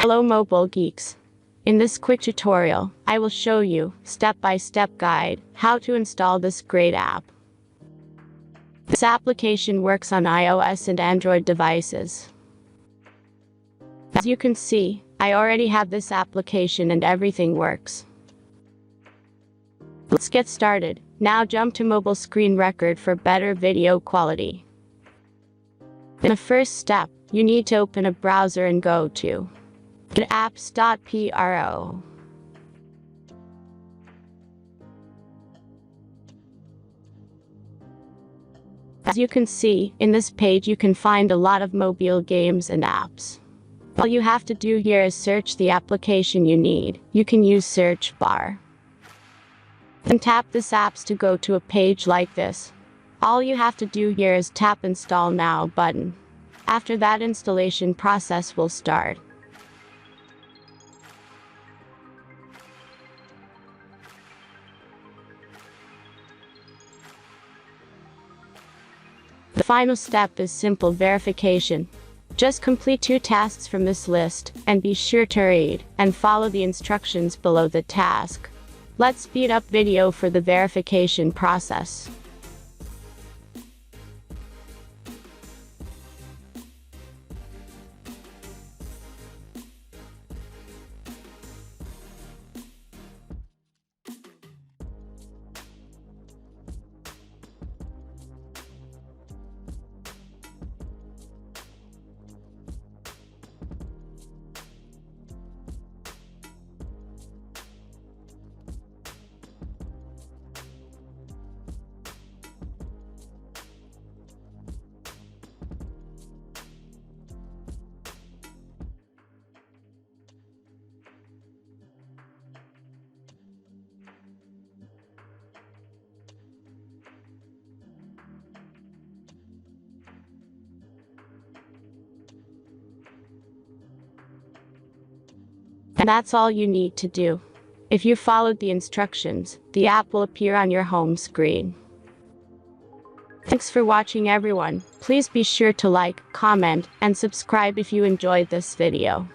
Hello mobile geeks. In this quick tutorial, I will show you, step-by-step guide, how to install this great app. This application works on iOS and Android devices. As you can see, I already have this application and everything works. Let's get started. Now jump to mobile screen record for better video quality. In the first step, you need to open a browser and go to apps.pro. As you can see, in this page you can find a lot of mobile games and apps. All you have to do here is search the application you need. You can use search bar. Then tap this apps to go to a page like this. All you have to do here is tap install now button. After that, installation process will start. The final step is simple verification. Just complete 2 tasks from this list, and be sure to read and follow the instructions below the task. Let's speed up video for the verification process. And that's all you need to do. If you followed the instructions, the app will appear on your home screen. Thanks for watching everyone. Please be sure to like, comment, and subscribe if you enjoyed this video.